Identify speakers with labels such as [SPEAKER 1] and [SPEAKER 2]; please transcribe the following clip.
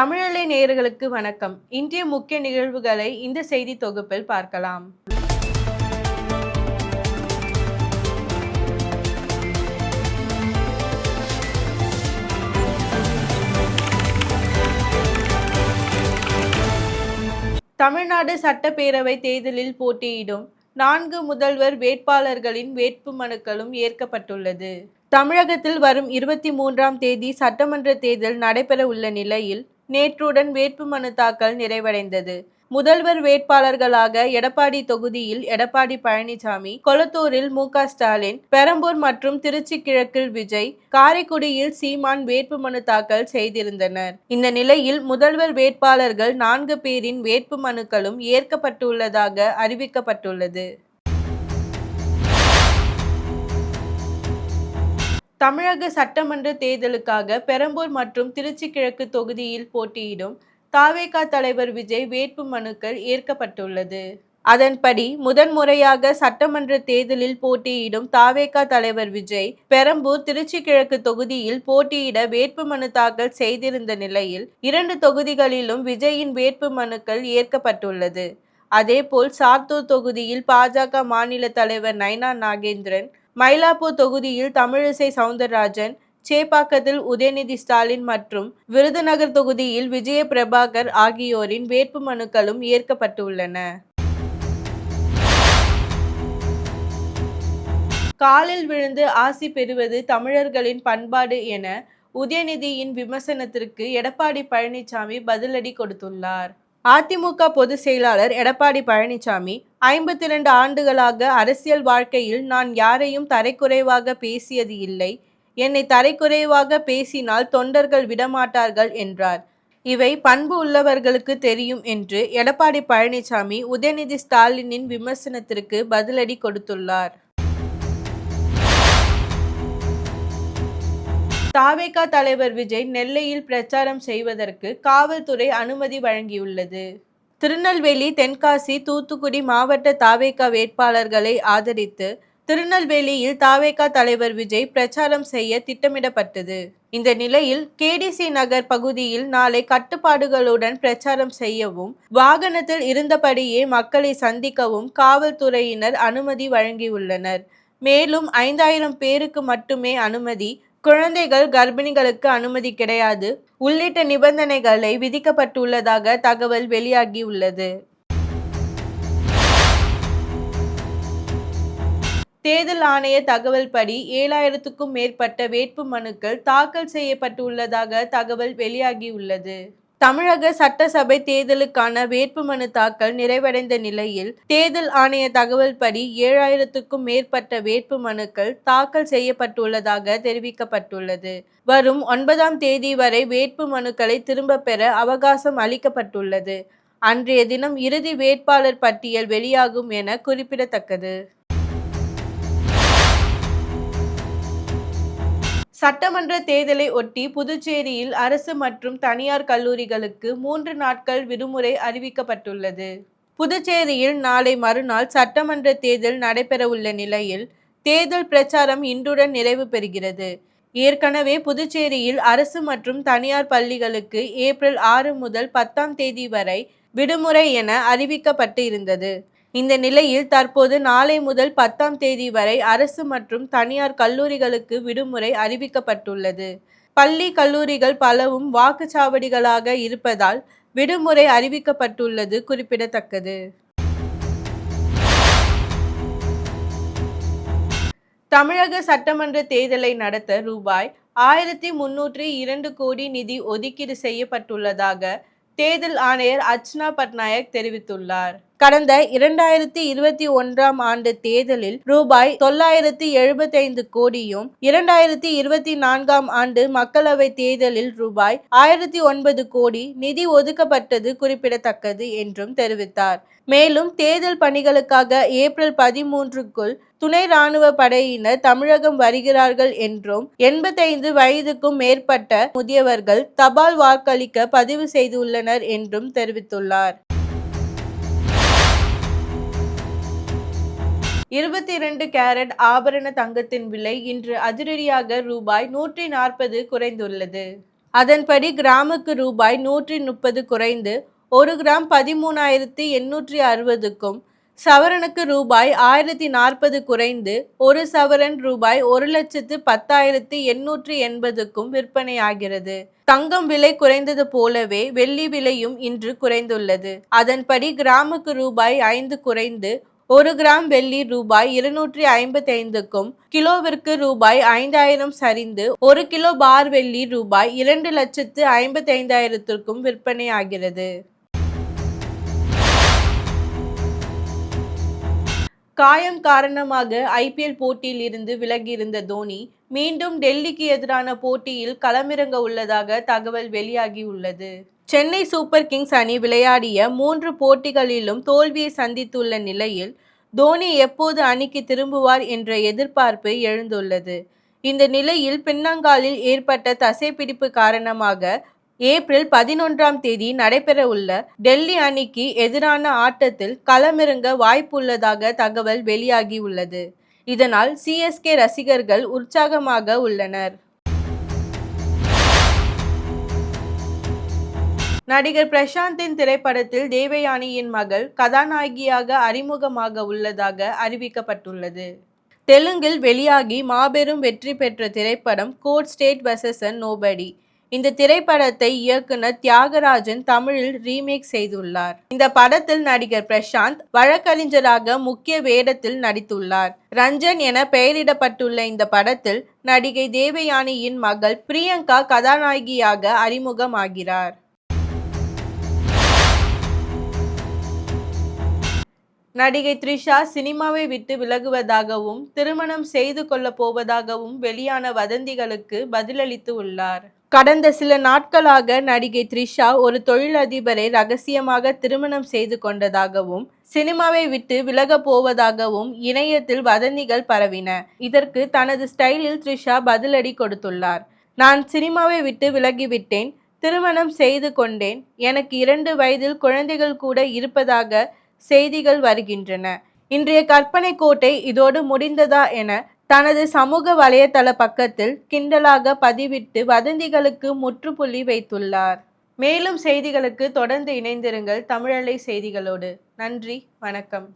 [SPEAKER 1] தமிழலை நேயர்களுக்கு வணக்கம். இன்றைய முக்கிய நிகழ்வுகளை இந்த செய்தி தொகுப்பில் பார்க்கலாம். தமிழ்நாடு சட்டப்பேரவை தேர்தலில் போட்டியிடும் 4 முதல்வர் வேட்பாளர்களின் வேட்புமனுக்களும் ஏற்கப்பட்டுள்ளது. தமிழகத்தில் வரும் 23ஆம் தேதி சட்டமன்ற தேர்தல் நடைபெற உள்ள நிலையில் நேற்றுடன் வேட்புமனு தாக்கல் நிறைவடைந்தது. முதல்வர் வேட்பாளர்களாக எடப்பாடி தொகுதியில் எடப்பாடி பழனிசாமி, கொளத்தூரில் மு.க. ஸ்டாலின், பெரம்பூர் மற்றும் திருச்சி கிழக்கில் விஜய், காரைக்குடியில் சீமான் வேட்புமனு தாக்கல் செய்திருந்தனர். இந்த நிலையில் முதல்வர் வேட்பாளர்கள் 4 பேரின் வேட்புமனுக்களும் ஏற்கப்பட்டுள்ளதாக அறிவிக்கப்பட்டுள்ளது. தமிழக சட்டமன்ற தேர்தலுக்காக பெரம்பூர் மற்றும் திருச்சி கிழக்கு தொகுதியில் போட்டியிடும் த.வே.க. தலைவர் விஜய் வேட்புமனுக்கள் ஏற்கப்பட்டுள்ளது. அதன்படி முதன்முறையாக சட்டமன்ற தேர்தலில் போட்டியிடும் த.வே.க. தலைவர் விஜய் பெரம்பூர், திருச்சி கிழக்கு தொகுதியில் போட்டியிட வேட்புமனு தாக்கல் செய்திருந்த நிலையில் 2 தொகுதிகளிலும் விஜயின் வேட்புமனுக்கள் ஏற்கப்பட்டுள்ளது. அதேபோல் சாத்தூர் தொகுதியில் பாஜக மாநில தலைவர் நைனா நாகேந்திரன், மயிலாப்பூர் தொகுதியில் தமிழிசை சவுந்தரராஜன், சேப்பாக்கத்தில் உதயநிதி ஸ்டாலின் மற்றும் விருதுநகர் தொகுதியில் விஜய பிரபாகர் ஆகியோரின் வேட்புமனுக்களும் ஏற்கப்பட்டுள்ளன. காலில் விழுந்து ஆசி பெறுவது தமிழர்களின் பண்பாடு என உதயநிதியின் விமர்சனத்திற்கு எடப்பாடி பழனிசாமி பதிலடி கொடுத்துள்ளார். அதிமுக பொதுச் செயலாளர் எடப்பாடி பழனிசாமி 52 ஆண்டுகளாக அரசியல் வாழ்க்கையில் நான் யாரையும் தரைக்குறைவாக பேசியது இல்லை. என்னை தரைக்குறைவாக பேசினால் தொண்டர்கள் விடமாட்டார்கள் என்றார். இவை பண்பு உள்ளவர்களுக்கு தெரியும் என்று எடப்பாடி பழனிசாமி உதயநிதி ஸ்டாலினின் விமர்சனத்திற்கு பதிலடி கொடுத்துள்ளார். த.வே.க. தலைவர் விஜய் நெல்லையில் பிரச்சாரம் செய்வதற்கு காவல்துறை அனுமதி வழங்கியுள்ளது. திருநெல்வேலி, தென்காசி, தூத்துக்குடி மாவட்ட த.வே.க. வேட்பாளர்களை ஆதரித்து திருநெல்வேலியில் த.வே.க. தலைவர் விஜய் பிரச்சாரம் செய்ய திட்டமிடப்பட்டது. இந்த நிலையில் கே.டி.சி. நகர் பகுதியில் நாளை கட்டுப்பாடுகளுடன் பிரச்சாரம் செய்யவும், வாகனத்தில் இருந்தபடியே மக்களை சந்திக்கவும் காவல்துறையினர் அனுமதி வழங்கியுள்ளனர். மேலும் 5000 பேருக்கு மட்டுமே அனுமதி, குழந்தைகள், கர்ப்பிணிகளுக்கு அனுமதி கிடையாது உள்ளிட்ட நிபந்தனைகளை விதிக்கப்பட்டுள்ளதாக தகவல் வெளியாகியுள்ளது. தேர்தல் ஆணைய தகவல்படி 7000க்கும் மேற்பட்ட வேட்புமனுக்கள் தாக்கல் செய்யப்பட்டுள்ளதாக தகவல் வெளியாகியுள்ளது. தமிழக சட்டசபை தேர்தலுக்கான வேட்புமனு தாக்கல் நிறைவடைந்த நிலையில் தேர்தல் ஆணைய தகவல்படி 7000க்கும் மேற்பட்ட வேட்புமனுக்கள் தாக்கல் செய்யப்பட்டுள்ளதாக தெரிவிக்கப்பட்டுள்ளது. வரும் 9ஆம் தேதி வரை வேட்புமனுக்களை திரும்ப பெற அவகாசம் அளிக்கப்பட்டுள்ளது. அன்றைய தினம் இறுதி வேட்பாளர் பட்டியல் வெளியாகும் என குறிப்பிடத்தக்கது. சட்டமன்ற தேர்தலை ஒட்டி புதுச்சேரியில் அரசு மற்றும் தனியார் கல்லூரிகளுக்கு 3 நாட்கள் விடுமுறை அறிவிக்கப்பட்டுள்ளது. புதுச்சேரியில் நாளை மறுநாள் சட்டமன்ற தேர்தல் நடைபெறவுள்ள நிலையில் தேர்தல் பிரச்சாரம் இன்றுடன் நிறைவு பெறுகிறது. ஏற்கனவே புதுச்சேரியில் அரசு மற்றும் தனியார் பள்ளிகளுக்கு ஏப்ரல் 6 முதல் 10ஆம் தேதி வரை விடுமுறை என அறிவிக்கப்பட்டு இருந்தது. இந்த நிலையில் தற்போது நாளை முதல் 10ஆம் தேதி வரை அரசு மற்றும் தனியார் கல்லூரிகளுக்கு விடுமுறை அறிவிக்கப்பட்டுள்ளது. பள்ளி, கல்லூரிகள் பலவும் வாக்குச்சாவடிகளாக இருப்பதால் விடுமுறை அறிவிக்கப்பட்டுள்ளது குறிப்பிடத்தக்கது. தமிழக சட்டமன்ற தேர்தலை நடத்த ரூபாய் 1302 கோடி நிதி ஒதுக்கீடு செய்யப்பட்டுள்ளதாக தேர்தல் ஆணையர் அர்ச்சனா பட்நாயக் தெரிவித்துள்ளார். கடந்த 2021ஆம் ஆண்டு தேர்தலில் ரூபாய் 975 கோடியும், 2024ஆம் ஆண்டு மக்களவை தேர்தலில் ரூபாய் 1009 கோடி நிதி ஒதுக்கப்பட்டது குறிப்பிடத்தக்கது என்றும் தெரிவித்தார். மேலும் தேர்தல் பணிகளுக்காக ஏப்ரல் 13க்குள் துணை ராணுவ படையினர் தமிழகம் வருகிறார்கள் என்றும், 85 வயதுக்கும் மேற்பட்ட முதியவர்கள் தபால் வாக்களிக்க பதிவு செய்துள்ளனர் என்றும் தெரிவித்துள்ளார். 22 கேரட் ஆபரண தங்கத்தின் விலை இன்று அதிரடியாக ரூபாய் 140 குறைந்துள்ளது. அதன்படி கிராமுக்கு ரூபாய் 130 குறைந்து 1 கிராம் 13,860க்கும், சவரனுக்கு ரூபாய் 1040 குறைந்து 1 சவரன் ரூபாய் 1,10,880க்கும் விற்பனையாகிறது. தங்கம் விலை குறைந்தது போலவே வெள்ளி விலையும் இன்று குறைந்துள்ளது. அதன்படி கிராமுக்கு ரூபாய் 5 குறைந்து 1 கிராம் வெள்ளி ரூபாய் 255க்கும், கிலோவிற்கு ரூபாய் 5000 சரிந்து 1 கிலோ பார் வெள்ளி ரூபாய் 2,55,000க்கும் விற்பனையாகிறது. காயம் காரணமாக ஐபிஎல் போட்டியில் இருந்து விலகியிருந்த தோனி மீண்டும் டெல்லிக்கு எதிரான போட்டியில் களமிறங்க உள்ளதாக தகவல் வெளியாகியுள்ளது. சென்னை சூப்பர் கிங்ஸ் அணி விளையாடிய 3 போட்டிகளிலும் தோல்வியை சந்தித்துள்ள நிலையில் தோனி எப்போது அணிக்கு திரும்புவார் என்ற எதிர்பார்ப்பு எழுந்துள்ளது. இந்த நிலையில் பின்னங்காலில் ஏற்பட்ட தசைப்பிடிப்பு காரணமாக ஏப்ரல் 11ஆம் தேதி நடைபெறவுள்ள டெல்லி அணிக்கு எதிரான ஆட்டத்தில் களமிறங்க வாய்ப்புள்ளதாக தகவல் வெளியாகியுள்ளது. இதனால் சிஎஸ்கே ரசிகர்கள் உற்சாகமாக உள்ளனர். நடிகர் பிரசாந்தின் திரைப்படத்தில் தேவயானியின் மகள் கதாநாயகியாக அறிமுகமாக உள்ளதாக அறிவிக்கப்பட்டுள்ளது. தெலுங்கில் வெளியாகி மாபெரும் வெற்றி பெற்ற திரைப்படம் கோட் ஸ்டேட் வெர்சஸ் நோபடி. இந்த திரைப்படத்தை இயக்குனர் தியாகராஜன் தமிழில் ரீமேக் செய்துள்ளார். இந்த படத்தில் நடிகர் பிரசாந்த் வழக்கறிஞராக முக்கிய வேடத்தில் நடித்துள்ளார். ரஞ்சன் என பெயரிடப்பட்டுள்ள இந்த படத்தில் நடிகை தேவயானியின் மகள் பிரியங்கா கதாநாயகியாக அறிமுகமாகிறார். நடிகை த்ரிஷா சினிமாவை விட்டு விலகுவதாகவும் திருமணம் செய்து கொள்ள போவதாகவும் வெளியான வதந்திகளுக்கு பதிலளித்து உள்ளார். கடந்த சில நாட்களாக நடிகை த்ரிஷா ஒரு தொழிலதிபரை ரகசியமாக திருமணம் செய்து கொண்டதாகவும் சினிமாவை விட்டு விலகப் போவதாகவும் இணையத்தில் வதந்திகள் பரவின. இதற்கு தனது ஸ்டைலில் த்ரிஷா பதிலடி கொடுத்துள்ளார். நான் சினிமாவை விட்டு விலகிவிட்டேன், திருமணம் செய்து கொண்டேன், எனக்கு 2 வயதில் குழந்தைகள் கூட இருப்பதாக செய்திகள் வருகின்றன. இன்றைய கற்பனை கோட்டை இதோடு முடிந்ததா என தனது சமூக வலைதள பக்கத்தில் கிண்டலாக பதிவிட்டு வதந்திகளுக்கு முற்றுப்புள்ளி வைத்துள்ளார். மேலும் செய்திகளுக்கு தொடர்ந்து இணைந்திருங்கள் தமிழலை செய்திகளோடு. நன்றி, வணக்கம்.